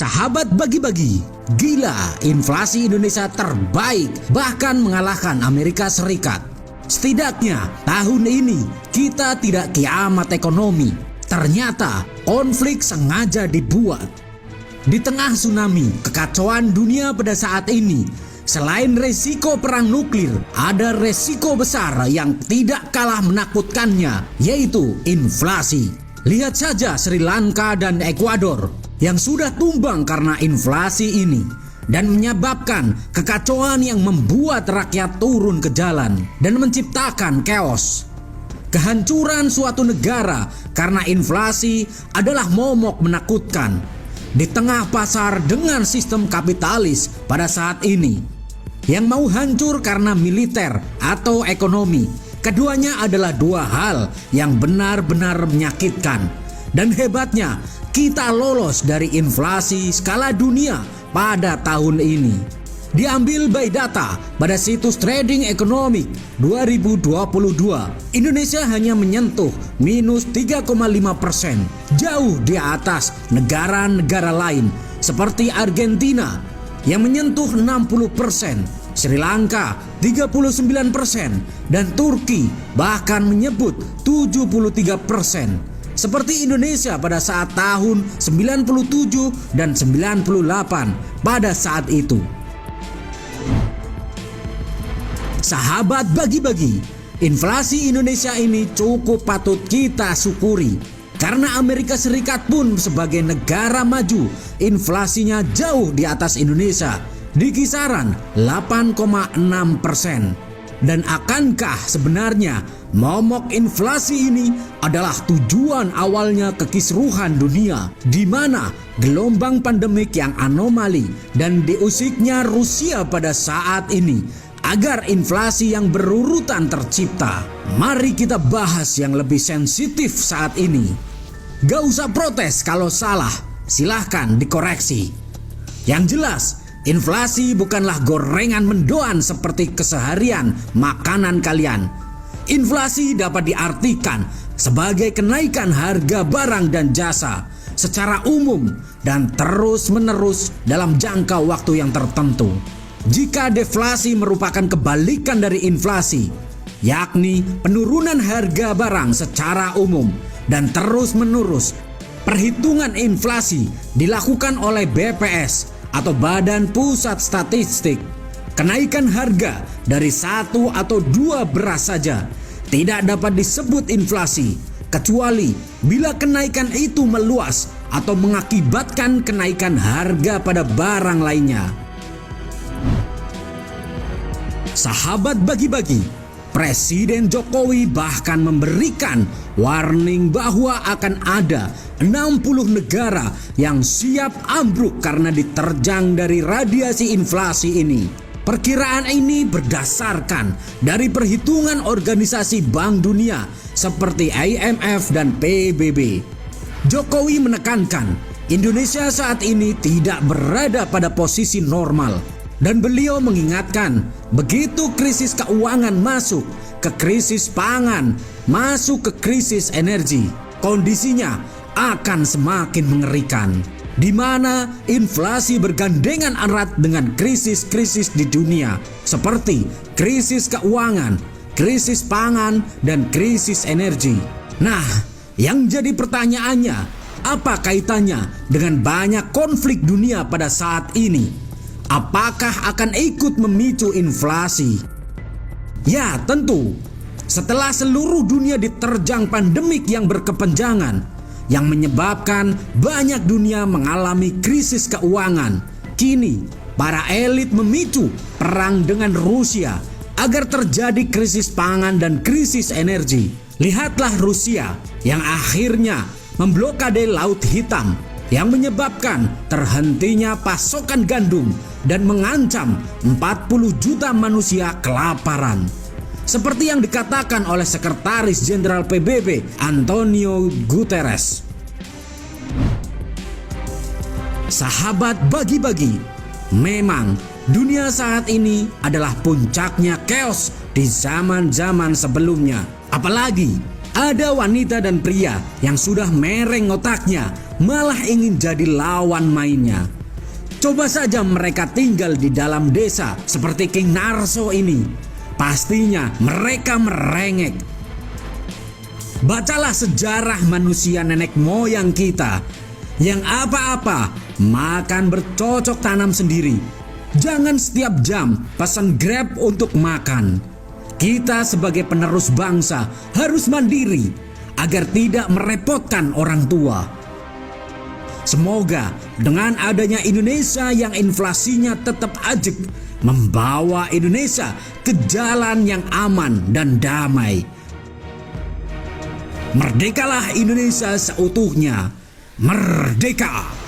Sahabat bagi-bagi, gila inflasi Indonesia terbaik bahkan mengalahkan Amerika Serikat. Setidaknya tahun ini kita tidak kiamat ekonomi. Ternyata konflik sengaja dibuat. Di tengah tsunami kekacauan dunia pada saat ini, selain resiko perang nuklir, ada resiko besar yang tidak kalah menakutkannya, yaitu inflasi. Lihat saja Sri Lanka dan Ekuador yang sudah tumbang karena inflasi ini dan menyebabkan kekacauan yang membuat rakyat turun ke jalan dan menciptakan chaos. Kehancuran suatu negara karena inflasi adalah momok menakutkan di tengah pasar dengan sistem kapitalis pada saat ini. Yang mau hancur karena militer atau ekonomi, keduanya adalah dua hal yang benar-benar menyakitkan. Dan hebatnya, kita lolos dari inflasi skala dunia pada tahun ini. Diambil by data pada situs Trading Economic 2022, Indonesia hanya menyentuh minus 3,5%, jauh di atas negara-negara lain seperti Argentina yang menyentuh 60%, Sri Lanka 39%, dan Turki bahkan menyebut 73%. Seperti Indonesia pada saat tahun 97 dan 98 pada saat itu. Sahabat bagi-bagi, inflasi Indonesia ini cukup patut kita syukuri. Karena Amerika Serikat pun sebagai negara maju, inflasinya jauh di atas Indonesia, di kisaran 8,6%. Dan akankah sebenarnya momok inflasi ini adalah tujuan awalnya kekisruhan dunia, di mana gelombang pandemik yang anomali dan diusiknya Rusia pada saat ini agar inflasi yang berurutan tercipta? Mari kita bahas yang lebih sensitif saat ini. Gak usah protes kalau salah, silahkan dikoreksi. Yang jelas, inflasi bukanlah gorengan mendoan seperti keseharian makanan kalian. Inflasi dapat diartikan sebagai kenaikan harga barang dan jasa secara umum dan terus-menerus dalam jangka waktu yang tertentu. Jika deflasi merupakan kebalikan dari inflasi, yakni penurunan harga barang secara umum dan terus-menerus, perhitungan inflasi dilakukan oleh BPS atau Badan Pusat Statistik. Kenaikan harga dari 1 atau 2 beras saja tidak dapat disebut inflasi, kecuali bila kenaikan itu meluas atau mengakibatkan kenaikan harga pada barang lainnya. Sahabat bagi-bagi, Presiden Jokowi bahkan memberikan warning bahwa akan ada 60 negara yang siap ambruk karena diterjang dari radiasi inflasi ini. Perkiraan ini berdasarkan dari perhitungan organisasi Bank Dunia seperti IMF dan PBB. Jokowi menekankan Indonesia saat ini tidak berada pada posisi normal. Dan beliau mengingatkan, begitu krisis keuangan masuk ke krisis pangan, masuk ke krisis energi, kondisinya akan semakin mengerikan. Di mana inflasi bergandengan erat dengan krisis-krisis di dunia, seperti krisis keuangan, krisis pangan, dan krisis energi. Nah, yang jadi pertanyaannya, apa kaitannya dengan banyak konflik dunia pada saat ini? Apakah akan ikut memicu inflasi? Ya, tentu. Setelah seluruh dunia diterjang pandemik yang berkepanjangan, yang menyebabkan banyak dunia mengalami krisis keuangan, kini para elit memicu perang dengan Rusia agar terjadi krisis pangan dan krisis energi. Lihatlah Rusia yang akhirnya memblokade Laut Hitam, yang menyebabkan terhentinya pasokan gandum dan mengancam 40 juta manusia kelaparan. Seperti yang dikatakan oleh Sekretaris Jenderal PBB Antonio Guterres. Sahabat bagi-bagi, memang dunia saat ini adalah puncaknya chaos di zaman-zaman sebelumnya. Apalagi ada wanita dan pria yang sudah mereng otaknya malah ingin jadi lawan mainnya. Coba saja mereka tinggal di dalam desa seperti King Narso ini. Pastinya mereka merengek. Bacalah sejarah manusia nenek moyang kita. Yang apa-apa makan bercocok tanam sendiri. Jangan setiap jam pesan Grab untuk makan. Kita sebagai penerus bangsa harus mandiri agar tidak merepotkan orang tua. Semoga dengan adanya Indonesia yang inflasinya tetap ajeg, membawa Indonesia ke jalan yang aman dan damai. Merdekalah Indonesia seutuhnya. Merdeka!